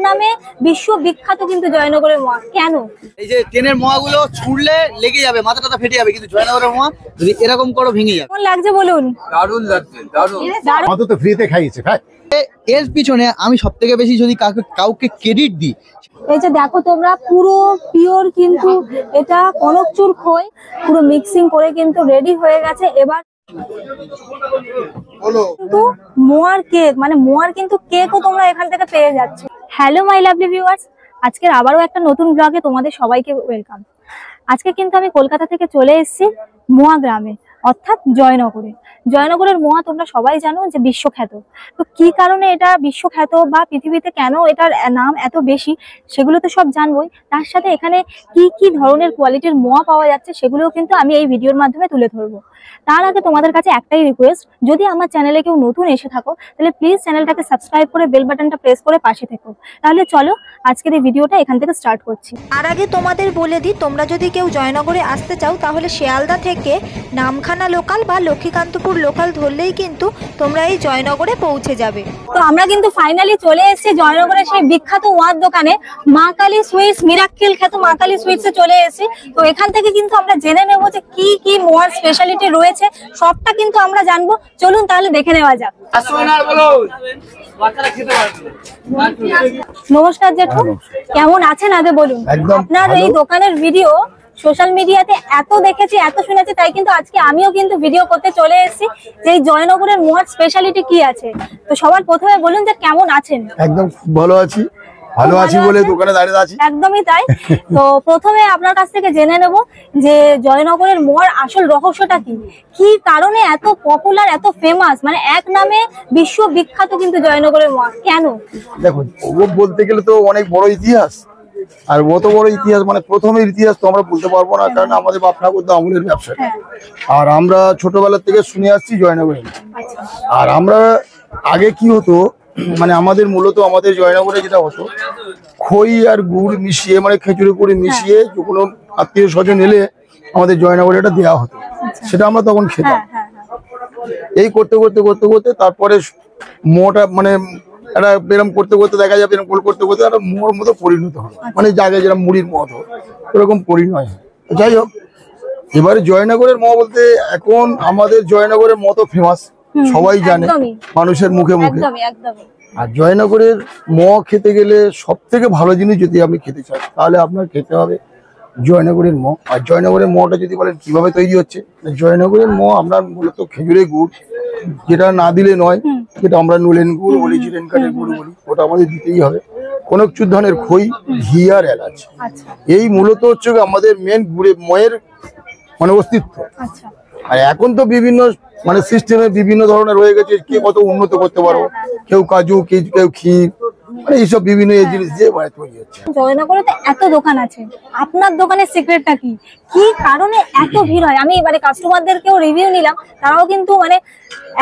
নামে বিশ্ববিখ্যাত কিন্তু জয়নগরের মোয়া। কেন? এই যে ট্রেনের মোয়াগুলো ছুড়লে লেগে যাবে, মাথাটা ফেটে যাবে, কিন্তু জয়নগরের মোয়া যদি এরকম করো ভেঙে যাবে। কেমন লাগছে বলুন? দারুণ লাগছে, দারুণ। আমাদের তো ফ্রিতে খাইয়েছে ভাই। এর পিছনে আমি সবথেকে বেশি যদি কাউকে ক্রেডিট দিই, এই যে দেখো তোমরা, পুরো পিওর কিন্তু এটা কনকচুর খই পুরো মিক্সিং করে কিন্তু রেডি হয়ে গেছে। এবার কিন্তু মোয়ার কেক, মানে মোয়ার কিন্তু কেকও তোমরা এখান থেকে পেয়ে যাচ্ছ। হ্যালো মাই লাভলি ভিউয়ার্স, আজকের আবারও একটা নতুন ব্লগে তোমাদের সবাইকে ওয়েলকাম। আজকে কিন্তু আমি কলকাতা থেকে চলে এসেছি মোয়া গ্রামে, অর্থাৎ জয়নগরে। জয়নগরের মোয়া তোমরা সবাই জানো যে বিশ্বখ্যাত। তো কি কারণে এটা বিশ্বখ্যাত বা পৃথিবীতে কেন এটার নাম এত বেশি, সেগুলো তো সব জানবোই। তার সাথে এখানে কি কি ধরনের কোয়ালিটির মোয়া পাওয়া যাচ্ছে সেগুলোও কিন্তু আমি এই ভিডিওর মাধ্যমে তুলে ধরবো। তার আগে তোমাদের কাছে একটাই রিকোয়েস্ট, যদি আমার চ্যানেলে কেউ নতুন এসে থাকো তাহলে প্লিজ চ্যানেলটাকে সাবস্ক্রাইব করে বেল বাটনটা প্রেস করে পাশে থেকো। তাহলে চলো আজকের এই ভিডিওটা এখান থেকে স্টার্ট করছি। আর আগে তোমাদের বলে দিই, তোমরা যদি কেউ জয়নগরে আসতে চাও তাহলে শিয়ালদা থেকে নামখানা লোকাল বা লক্ষ্মীকান্তপুর লোকাল ধরলেই কিন্তু তোমরা এই জয়নগরে পৌঁছে যাবে। তো আমরা কিন্তু ফাইনালি চলে এসেছি জয়নগরের সেই বিখ্যাত ওয়ার দোকানে, মা কালী সুইটস, মিরাক্কেল খ্যাত মা কালী সুইটসে চলে এসেছি। তো এখান থেকে কিন্তু আমরা জেনে নেব যে কি কি মোয়ার স্পেশালিটি রয়েছে, সবটা কিন্তু আমরা জানবো। চলুন তাহলে দেখে নেওয়া যাক। নমস্কার জেঠু, কেমন আছেন আগে বলুন? আপনার এই দোকানের ভিডিও সোশ্যাল মিডিয়াতে এত দেখেছি, এত শুনেছি, তাই কিন্তু আজকে আমিও কিন্তু ভিডিও করতে চলে এসেছি যে এই জয়নগরের মোয়ার স্পেশালিটি কি আছে। তো সবার প্রথমে বলুন যে কেমন আছেন? একদম খুব ভালো আছি, ভালো আছি বলে দোকানে দাঁড়িয়ে আছি। একদমই তাই। তো প্রথমে আপনার কাছ থেকে জেনে নেব যে জয়নগরের মোয়ার আসল রহস্যটা কি, কি কারণে এত পপুলার, এত ফেমাস, মানে এক নামে বিশ্ববিখ্যাত কিন্তু জয়নগরের মোয়া কেন? দেখুন, ও বলতে গেলে তো অনেক বড় ইতিহাস, আর অত বড় ইতিহাস মানে প্রথমের ইতিহাস তো আমরা বলতে পারবো না, কারণ আমাদের বাপ ঠাকুর তো আমলের ব্যবসা। আর আমরা ছোটবেলা থেকে শুনে আসছি জয়নগরে। আর আমরা আগে কি হতো, মানে আমাদের মূলত আমাদের জয়নগরে যেটা হতো, খই আর গুড় মিশিয়ে, মানে খেজুরি গুড় মিশিয়ে কোনো আত্মীয় স্বজন এলে আমাদের জয়নগরে এটা দেওয়া হতো, সেটা আমরা তখন খেতাম। এই করতে করতে করতে করতে তারপরে মোটা মানে এটা এরকম করতে করতে দেখা যাবে, এরকম করতে করতে একটা মোড় মতো পরিণত হয়, মানে জায়গায় যেরকম মুড়ির মতো এরকম পরিণত হয়। যাই হোক, এবারে জয়নগরের মোয়া বলতে এখন আমাদের জয়নগরের মতো ফেমাস, সবাই জানে মানুষের মুখে মুখে। আর জয়নগরের মোয়া খেতে গেলে সব থেকে ভালো জিনিস যদি আপনি খেতে চান তাহলে আপনার খেতে হবে জয়নগরের মোয়া। আর জয়নগরের মোয়াটা যদি বলেন কিভাবে তৈরি হচ্ছে, জয়নগরের মোয়া আমরা মূলত খেজুরের গুড়, যেটা না দিলে নয়, যেটা আমরা নুলেন গুড় বলি, জিরেন কাঠের গুড় বলি, ওটা আমাদের দিতেই হবে। কনকচুর ধানের খই, ঘি আর এলাচ, এই মূলত হচ্ছে আমাদের মেন গুড়ে ময়ের মানে অস্তিত্ব। আর এখন তো বিভিন্ন মানে সিস্টেমে বিভিন্ন ধরনের হয়ে গেছে, কে কত উন্নত করতে পারো, কেউ কাজু, কেউ ক্ষীর, মানে এইসব বিভিন্ন এই জিনিস দিয়ে মানে তৈরি হচ্ছে। জয়নগরে তো এত দোকান আছে, আপনার দোকানের সিক্রেটটা কি, কি কারণে এত ভিড় হয়? আমি মানে কাস্টমারদেরকেও রিভিউ নিলাম, তারাও কিন্তু মানে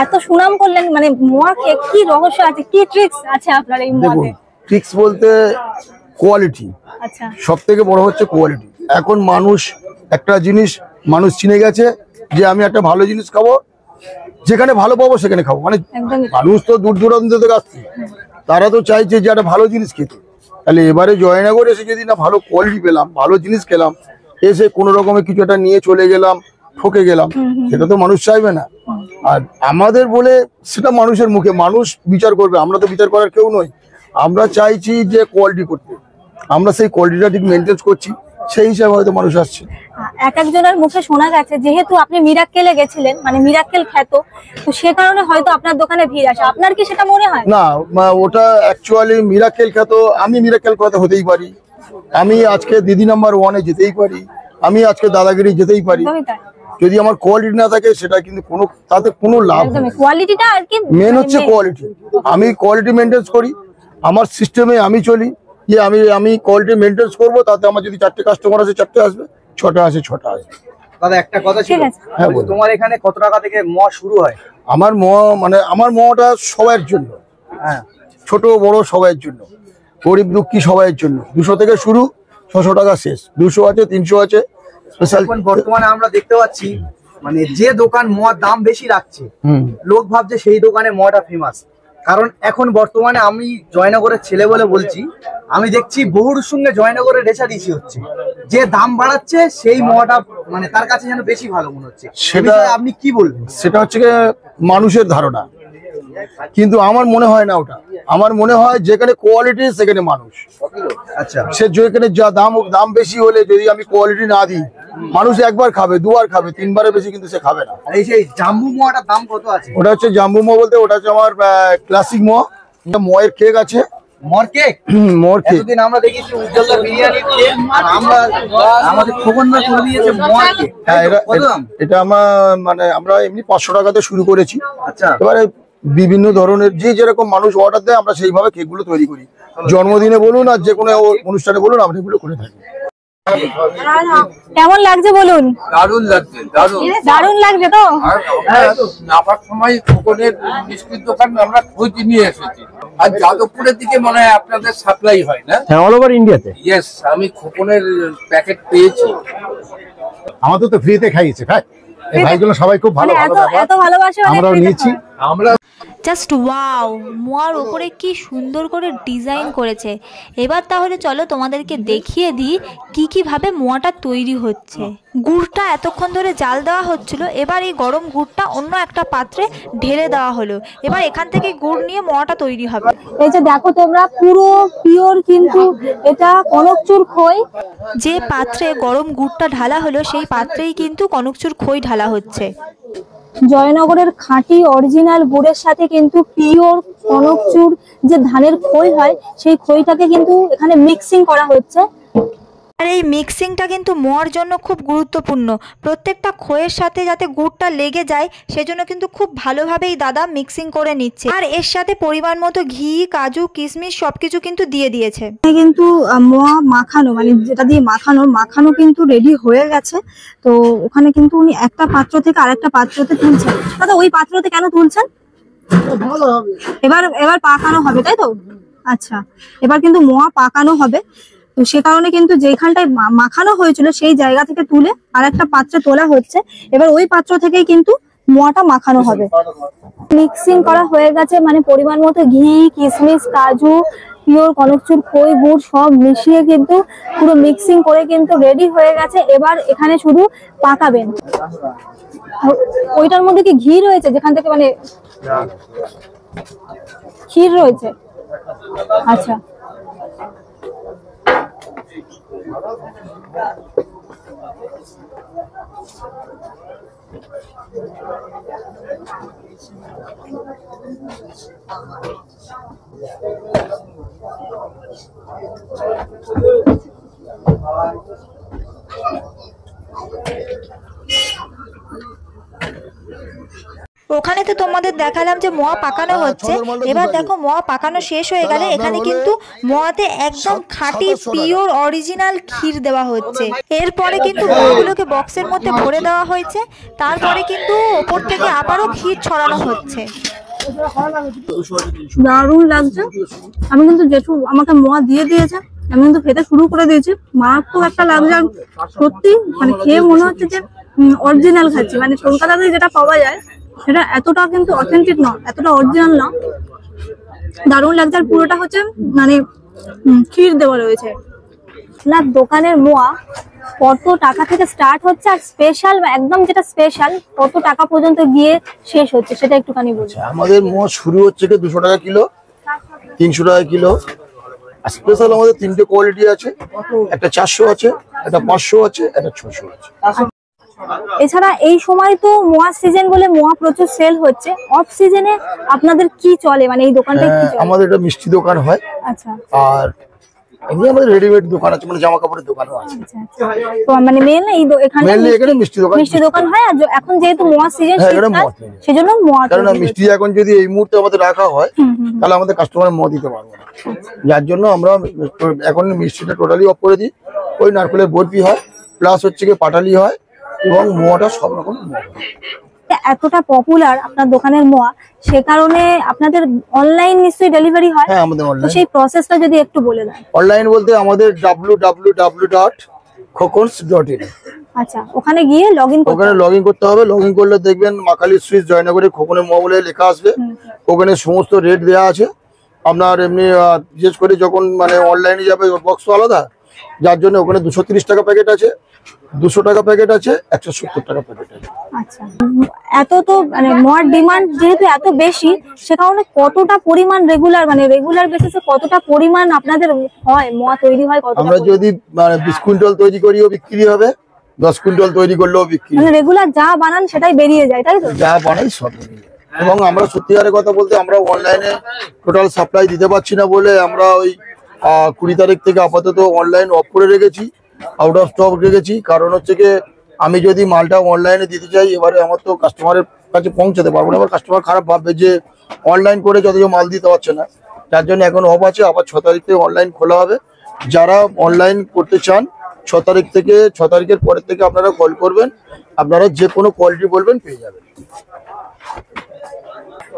এত সুনাম করলেন, মানে মোয়াকে কি রহস্য আছে, কি ট্রিক্স আছে আপনার এই মোয়াতে? ট্রিক্স বলতে কোয়ালিটি, আচ্ছা, সব থেকে বড় হচ্ছে কোয়ালিটি। এখন মানুষ একটা জিনিস মানুষ চিনে গেছে যে আমি একটা ভালো জিনিস খাবো, যেখানে ভালো পাবো সেখানে খাবো, মানে মানুষ তো দূর দূরান্ত থেকে আসছে, তারা তো চাইছে যে একটা ভালো জিনিস খেতে। তাহলে এবারে জয়নগর এসে যদি না ভালো কোয়ালিটি পেলাম, ভালো জিনিস খেলাম, এসে কোনো রকমের কিছু একটা নিয়ে চলে গেলাম, ঠকে গেলাম, সেটা তো মানুষ চাইবে না। আর আমাদের বলে সেটা মানুষের মুখে, মানুষ বিচার করবে, আমরা তো বিচার করার কেউ নই। আমরা চাইছি যে কোয়ালিটি করতে, আমরা সেই কোয়ালিটিটা ঠিক মেনটেন করছি, সেই হিসাবে হয়তো মানুষ আসছে। এক একজনের মুখে শোনা গেছে যেহেতু আপনি মিরাক্কেলে গেছিলেন, মানে মিরাক্কেল খ্যাত, তো সে কারণে হয়তো আপনার দোকানে ভিড় আসে, আপনার কি সেটা মনে হয়? না, ওটা অ্যাকচুয়ালি মিরাক্কেল খ্যাত, আমি মিরাক্কেল খ্যাত হতেই পারি, আমি আজকে দিদি নাম্বার 1-এ যেতেই পারি, আমি আজকে দাদাগিরি যেতেই পারি, যদি আমার কোয়ালিটি না থাকে সেটা কিন্তু কোনো তাতে কোনো লাভ নেই। কোয়ালিটিটা আর কি মেন হচ্ছে কোয়ালিটি, আমি কোয়ালিটি মেনটেন করি, আমার সিস্টেমে আমি চলি, যে আমি কোয়ালিটি মেনটেন করবো, তাতে আমার যদি 4টে কাস্টমার আছে 4টে আসবে, 6টা আসে 6টা আসবে। দাদা একটা কথা ছিল, হ্যাঁ, তোমার এখানে কত টাকা থেকে মোয়া শুরু হয়? আমার মোয়া মানে আমার মোয়াটা সবার জন্য, হ্যাঁ, ছোট বড় সবার জন্য, গরিব দুঃখী সবার জন্য। 200 থেকে শুরু, 600 টাকা শেষ, 200 আছে, 300 আছে। স্পেশাল বর্তমানে আমরা দেখতে পাচ্ছি মানে যে দোকান মোয়ার দাম বেশি রাখছে, লোক ভাবছে সেই দোকানে মোয়াটা ফেমাস, কারণ এখন বর্তমানে আমি জয়নগরের ছেলে বলে বলছি, আমি দেখছি বহুর সঙ্গে জয়নগরের রেশারেশি হচ্ছে। যে দাম বাড়াচ্ছে সেই মোয়াটা মানে তার কাছে যেন বেশি ভালো মনে হচ্ছে। সেটা আপনি কি বলবেন? সেটা হচ্ছে গিয়ে মানুষের ধারণা, কিন্তু আমার মনে হয় না ওটা। আমার মনে হয় যেখানে কোয়ালিটি সেখানে মানুষ। আচ্ছা, সে যেখানে যা দাম বেশি হলে যদি আমি কোয়ালিটি না দিই, মানুষ একবার খাবে, দুবার খাবে, তিনবারের বেশি কিন্তু সে খাবে না। এই সেই জাম্বু মোয়াটার দাম কত আছে? ওটা হচ্ছে জাম্বু মোয়া বলতে ওটা হচ্ছে আমার ক্লাসিক মোয়া। মোয়ের কেক আছে, মর কেক। মোর কেক এতদিন আমরা দেখেছি উজ্জ্বলদা বিরিয়ানি কেক, আর আমরা আমাদের খোকনদা করে দিয়েছে মর কেক। হ্যাঁ, কত দাম? এটা আমার মানে আমরা এমনি 500 টাকাতে শুরু করেছি। আচ্ছা, এবারে বিভিন্ন ধরনের যে যেরকম মানুষ অর্ডার দেয় আমরা সেইভাবে কেকগুলো তৈরি করি। জন্মদিনে বলুন আর যে কোনো অনুষ্ঠানে বলুন আমরা এগুলো করে থাকি। কেমন লাগছে বলুন? দারুণ লাগছে, দারুণ। দারুণ লাগছে তো? আর আমরা নামার সময় খোকনের মিষ্টির দোকান আমরা খোঁজ নিয়ে এসেছি। আর যাদবপুরের দিকে মনে হয় আপনাদের সাপ্লাই হয় না? হ্যাঁ, অল ওভার ইন্ডিয়াতে। ইয়েস, আমি খোকনের প্যাকেট পেয়েছি। আমাদের তো ফ্রিতে খাইয়েছে, ভাই এই ভাইগুলো সবাই খুব ভালো মানে ভালো এত ব্যবহার। এত ভালোবাসে মানে আমরাও free তে নিয়েছি। খাওয়া। আমরা জাস্ট ওয়াও, মোয়ার ওপরে কি সুন্দর করে ডিজাইন করেছে। এবার তাহলে চলো তোমাদেরকে দেখিয়ে দিই কিভাবে মোয়াটা তৈরি হচ্ছে। গুড়টা এতক্ষণ ধরে জাল দেওয়া হচ্ছিল, এবার এই গরম গুড়টা অন্য একটা পাত্রে ঢেলে দেওয়া হলো। এবার এখান থেকে গুড় নিয়ে মোয়াটা তৈরি হবে। এই যে দেখো তোমরা, পুরো পিওর কিন্তু এটা কনকচুর খই। যে পাত্রে গরম গুড়টা ঢালা হলো সেই পাত্রেই কিন্তু কনকচুর খই ঢালা হচ্ছে। জয়নগরের খাঁটি অরিজিনাল গুড়ের সাথে কিন্তু পিওর কনকচুর যে ধানের খই হয় সেই খইটাকে কিন্তু এখানে মিক্সিং করা হচ্ছে। আর এই মিক্সিংটা কিন্তু মোয়ার জন্য খুব গুরুত্বপূর্ণ। প্রত্যেকটা খইয়ের সাথে যাতে গুড়টা লেগে যায় সেজন্য কিন্তু খুব ভালোভাবেই দাদা মিক্সিং করে নিচ্ছে। আর এর সাথে পরিমাণ মতো ঘি, কাজু, কিশমিশ সবকিছু কিন্তু দিয়ে দিয়েছে। কিন্তু মোয়া মাখানো, মানে যেটা দিয়ে মাখানো কিন্তু রেডি হয়ে গেছে। তো ওখানে কিন্তু উনি একটা পাত্র থেকে আরেকটা পাত্রতে তুলছেন। দাদা ওই পাত্রতে কেন তুলছেন? এবার পাকানো হবে, তাই তো? আচ্ছা, এবার কিন্তু মোয়া পাকানো হবে। তো সে কারণে কিন্তু যেখানটায় মাখানো হয়েছিল সেই জায়গা থেকে তুলে আরেকটা পাত্রে তোলা হচ্ছে। এবার ওই পাত্র থেকেই কিন্তু মোয়াটা মাখানো হবে। মিক্সিং করা হয়ে গেছে, মানে পরিমাণ মতো ঘি, কিশমিশ, কাজু, পিওর কনকচুর খই, গুড় সব মিশিয়ে কিন্তু পুরো মিক্সিং করে কিন্তু রেডি হয়ে গেছে। এবার এখানে শুধু পাকাবেন। ওইটার মধ্যে কি ঘি রয়েছে? যেখান থেকে মানে ক্ষীর রয়েছে? আচ্ছা, ওখানে তো তোমাদের দেখালাম যে মোয়া পাকানো হচ্ছে। এবার দেখো মোয়া পাকানো শেষ হয়ে গেলে এখানে কিন্তু মোয়াতে একদম খাঁটি পিওর অরিজিনাল ক্ষীর দেওয়া হচ্ছে। এরপরে কিন্তু মোয়াগুলোকে বক্সের মধ্যে ভরে দেওয়া হয়েছে। তারপরে কিন্তু ওপর থেকে আবারও ক্ষীর ছড়ানো হচ্ছে। দারুণ লাগছে। আমি কিন্তু জেঠু আমাকে মোয়া দিয়ে দিয়েছে, আমি কিন্তু খেতে শুরু করে দিয়েছি। মারাত্মক একটা লাগছে। আর সত্যি মানে খেয়ে মনে হচ্ছে যে অরিজিনাল খাচ্ছি। মানে কলকাতাতে যেটা পাওয়া যায় সেটা এতটা কিন্তু অথেন্টিক না, এতটা অরিজিনাল না। দারুণ লাগছে। আর পুরোটা হচ্ছে মানে ক্ষীর দেওয়া রয়েছে। না, দোকানের মোয়া কত টাকা থেকে স্টার্ট হচ্ছে আর স্পেশাল একদম যেটা স্পেশাল কত টাকা পর্যন্ত গিয়ে শেষ হচ্ছে সেটা একটুখানি বলছি। আমাদের মোয়া শুরু হচ্ছে 200 টাকা কিলো, 300 টাকা কিলো। আর স্পেশাল আমাদের 3টে কোয়ালিটি আছে, একটা 400 আছে, একটা 500 আছে, একটা 600 আছে। এছাড়া এই সময় তো মোয়া সিজন বলে মোয়া প্রচুর সেল হচ্ছে। অফ সিজনে আপনাদের কি চলে, মানে এই দোকানটা কি চলে? আমাদের একটা মিষ্টি দোকান হয়। আচ্ছা, আর এমনি আমাদের রেডিমেড দোকান আছে, মানে জামা কাপড়ের দোকানও আছে। তো মানে মেন এখানে মেইনলি এখানে মিষ্টি দোকান হয়। আর এখন যেহেতু মোয়া সিজন সেজন্য মোয়া, কারণ মিষ্টি এখন যদি এই মুহূর্তে আমাদের রাখা হয় তাহলে আমাদের কাস্টমার মোয়া দিতে পারবো না। যার জন্য আমরা এখন মিষ্টিটা টোটালি অফ করে দিই। ওই নারকেলের বরফি হয়, প্লাস হচ্ছে কি পাটালি হয়, এবং মোয়াটা সব রকম মোয়া। এতটা পপুলার আপনার দোকানের মোয়া, সে কারণে আপনাদের অনলাইন নিশ্চয়ই ডেলিভারি হয়? হ্যাঁ, আমাদের তো অনলাইন। সেই প্রসেসটা যদি একটু বলে দেন। অনলাইন বলতে আমাদের www.khokons.in আচ্ছা, ওখানে গিয়ে লগ ইন ওখানে লগ ইন করতে হবে। লগ ইন করলে দেখবেন মাকালি সুইটস জয়নগরের খোকনের মোয়া বলে লেখা আসবে। ওখানে সমস্ত রেট দেওয়া আছে। আপনার এমনি বিশেষ করে যখন মানে অনলাইনে যাবে বক্স আলাদা, যার জন্য ওখানে 230 টাকা প্যাকেট আছে, 200 টাকা প্যাকেট আছে, 170 টাকা প্যাকেট আছে। আচ্ছা, এত তো মানে মোয়ার ডিমান্ড যেহেতু এত বেশি, সে কারণে কতটা পরিমাণ রেগুলার বেসিসে কতটা পরিমাণ আপনাদের হয় মোয়া তৈরি হয়? আমরা যদি মানে 20 কুইন্টাল তৈরি করিও বিক্রি হবে, 10 কুইন্টাল তৈরি করলেও বিক্রি। মানে রেগুলার যা বানান সেটাই বেরিয়ে যায়, তাই তো? যা বানাই সব বেরিয়ে যায়। এবং আমরা সত্যিকারের কথা বলতে আমরা অনলাইনে টোটাল সাপ্লাই দিতে পারছি না বলে আমরা ওই 20 তারিখ থেকে আপাতত অনলাইন অফ করে রেখেছি, আউট অফ স্টক রেখেছি। কারণ হচ্ছে কি আমি যদি মালটা অনলাইনে দিতে চাই, এবারে আমার তো কাস্টমারের কাছে পৌঁছাতে পারবো না, এবার কাস্টমার খারাপ ভাববে যে অনলাইন করে যদিও মাল দিতে পারছে না। যার জন্য এখন অফ আছে, আবার 6 তারিখ থেকে অনলাইন খোলা হবে। যারা অনলাইন করতে চান 6 তারিখ থেকে, 6 তারিখের পরের থেকে আপনারা কল করবেন, আপনারা যে কোনো কোয়ালিটি বলবেন পেয়ে যাবেন।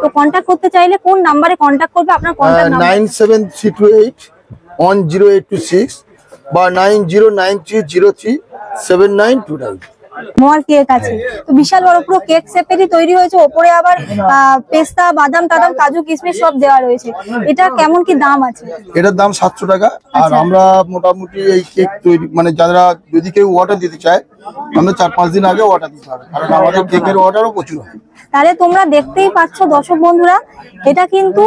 তো কন্টাক্ট করতে চাইলে কোন নাম্বারে কন্টাক্ট করবে? আপনার কন্টাক্ট নাম্বার 9732810826 বা 9093037929। মোয়ার কেক আছে, তো বিশাল বড় পুরো কেক শেপেরই তৈরি হয়েছে। ওপরে আবার পেস্তা, বাদাম টাদাম, কাজু কিশমিশ সব দেওয়া রয়েছে। এটা কেমন কি দাম আছে? এটার দাম 700 টাকা। আর আমরা মোটামুটি এই কেক তৈরি মানে যারা যদি কেউ অর্ডার দিতে চায়, আমরা 4-5 দিন আগে অর্ডার দিতে হবে, কারণ আমাদের কেকের অর্ডারও প্রচুর হয়। তাহলে তোমরা দেখতেই পাচ্ছ দর্শক বন্ধুরা, এটা কিন্তু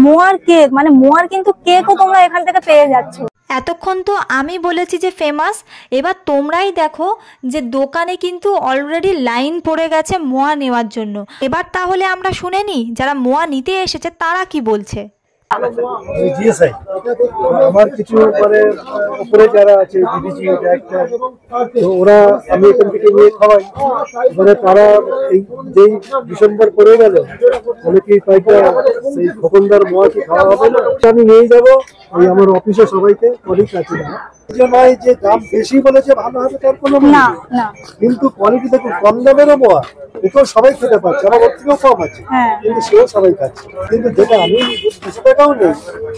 মোয়ার কেক, মানে মোয়ার কিন্তু কেকও তোমরা এখান থেকে পেয়ে যাচ্ছ। এতক্ষণ তো আমি বলেছি যে ফেমাস, এবার তোমরাই দেখো যে দোকানে কিন্তু অলরেডি লাইন পড়ে গেছে মোয়া নেওয়ার জন্য। এবার তাহলে আমরা শুনে নিই যারা মোয়া নিতে এসেছে তারা কি বলছে। আমার কিছু মানে উপরে যারা আছে দিদিজি ডাইরেক্টর, তো ওরা আমি এখান থেকে নিয়ে খাওয়াই। মানে তারা এই যেই ডিসেম্বর পড়ে গেল, অনেকেই কয়েকটা সেই খোকনদার মোয়া কি খাওয়া হবে না, আমি নিয়ে যাবো ওই আমার অফিসে সবাইকে কলিগ আছে। নয় যে দাম বেশি বলেছে ভালো হবে তার কোনো না না, কিন্তু কোয়ালিটি দেখুন, কম দামেরও মোয়া এটাও সবাই খেতে পারছে, আমার ওর থেকেও কম আছে, কিন্তু সেও সবাই খাচ্ছে। কিন্তু যেটা আমি 200 টাকাও নেই,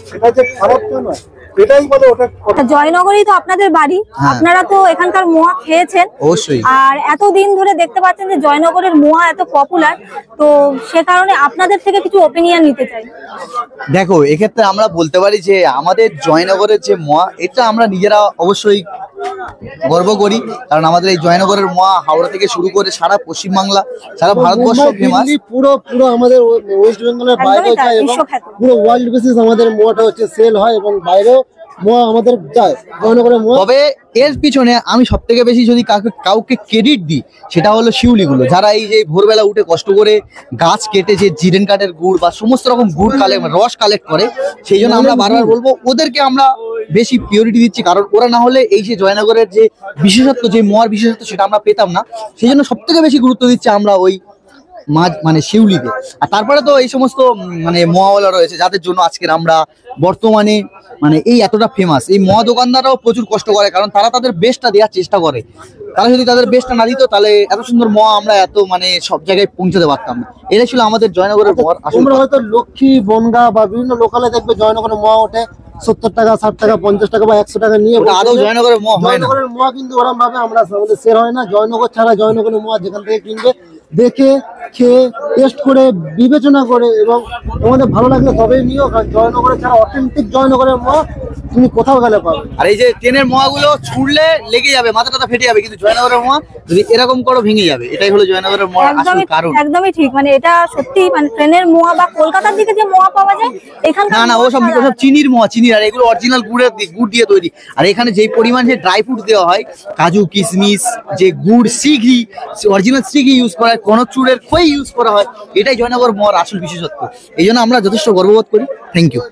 সেটা যে খারাপ তা নয়, এটাই বলে ওটা। জয়নগরেই তো আপনাদের বাড়ি, আপনারা তো এখানকার মোয়া খেয়েছেন অবশ্যই। আর এতদিন ধরে দেখতে পাচ্ছেন যে জয়নগরের মোয়া এত পপুলার, তো সে কারণে আপনাদের থেকে কিছু ওপিনিয়ন নিতে চাই। দেখো, এক্ষেত্রে আমরা বলতে পারি যে আমাদের জয়নগরের যে মোয়া, এটা আমরা নিজেরা অবশ্যই গর্ব করি, কারণ আমাদের এই জয়নগরের মোয়া হাওড়া থেকে শুরু করে সারা পশ্চিমবাংলা, সারা ভারতবর্ষ ফেমাস। পুরো আমাদের ওয়েস্ট বেঙ্গলের বাইরে যায় এবং পুরো ওয়ার্ল্ড বেসিস আমাদের মোয়াটা হচ্ছে সেল হয় এবং বাইরেও মোয়া আমাদের যায় জয়নগরের মোয়া। তবে এর পিছনে আমি সব থেকে বেশি যদি কাউকে ক্রেডিট দিই, সেটা হলো শিউলিগুলো, যারা এই যে ভোরবেলা উঠে কষ্ট করে গাছ কেটে যে জিরেন কাঠের গুড় বা সমস্ত রকম গুড় রস কালেক্ট করে। সেই জন্য আমরা বারবার বলবো ওদেরকে আমরা বেশি পিওরিটি দিচ্ছি, কারণ ওরা না হলে এই যে জয়নগরের যে বিশেষত্ব, যে মোয়ার বিশেষত্ব, সেটা আমরা পেতাম না। সেই জন্য সব থেকে বেশি গুরুত্ব দিচ্ছি আমরা ওই মাছ মানে শিউলিতে। আর তারপরে তো এই সমস্ত মানে মোয়াওয়ালা রয়েছে, যাদের জন্য আজকের আমরা বর্তমানে মানে এই এতটা ফেমাস। এই মোয়া দোকানদাররাও প্রচুর কষ্ট করে, কারণ তারা তাদের বেস্টটা দেওয়ার চেষ্টা করে। তারা যদি তাদের বেস্টটা না দিত, তাহলে এত সুন্দর মোয়া আমরা এত মানে সব জায়গায় পৌঁছাতে পারতাম না। এটা ছিল আমাদের জয়নগরের মোয়ার আসল। তোমরা হয়তো লক্ষ্মী, বনগা বা বিভিন্ন লোকালে দেখবে জয়নগরের মোয়া ওঠে 70 টাকা, 60 টাকা, 50 টাকা বা 100 টাকা নিয়ে। আদৌ জয়নগরের মোয়া হয় না। জয়নগরের মোয়া কিন্তু ওরকম ভাবে আমরা আমাদের সেল হয় না। জয়নগর ছাড়া জয়নগরের মোয়া যেখান থেকে কিনবে দেখে খেয়ে টেস্ট করে বিবেচনা করে এবং তোমাদের ভালো লাগলে তবেই নিও, কারণ জয়নগরের ছাড়া অথেন্টিক জয়নগরের মোয়া তুমি কোথাও গেলে পাবে। আর এই যে ট্রেনের মোয়াগুলো ছুড়লে লেগে যাবে, মাথা টাথা ফেটে যাবে, কিন্তু জয়নগরের মোয়া যদি এরকম করে ভেঙে যাবে। এটাই হলো জয়নগরের মোয়ার আসল কারণ। একদমই ঠিক, মানে এটা সত্যি মানে ট্রেনের মোয়া বা কলকাতার দিকে যে মোয়া পাওয়া যায় এখানকার না ওসব চিনির মোয়া, চিনির। আর এগুলো অরিজিনাল গুড় দিয়ে তৈরি। আর এখানে যেই পরিমাণ যে ড্রাই ফ্রুট দেওয়া হয়, কাজু কিশমিশ, যে গুড়, শ্রীঘি, অরিজিনাল শ্রীঘি ইউজ করা হয়, কনকচুরের খই ইউজ করা হয়, এটাই জয়নগর মোয়ার আসল বিশেষত্ব। এই জন্য আমরা যথেষ্ট গর্ববোধ করি। Thank you.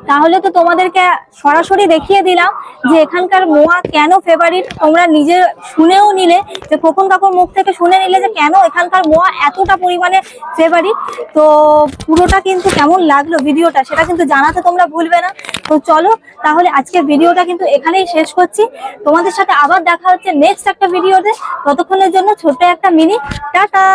তাহলে তো তোমাদেরকে সরাসরি দেখিয়ে দিলাম যে এখানকার মোয়া কেন ফেভারিট। তোমরা নিজে শুনেও নিলে, যে খোকন কাকুর মুখ থেকে শুনে নিলে যে কেন এখানকার মোয়া এতটা পরিমাণে ফেভারিট। তো পুরোটা কিন্তু কেমন লাগলো ভিডিওটা, সেটা কিন্তু জানাতে তোমরা ভুলবে না। তো চলো তাহলে আজকে ভিডিওটা কিন্তু এখানেই শেষ করছি। তোমাদের সাথে আবার দেখা হচ্ছে নেক্সট একটা ভিডিওতে। ততক্ষণের জন্য ছোট্ট একটা মিনি টাটা।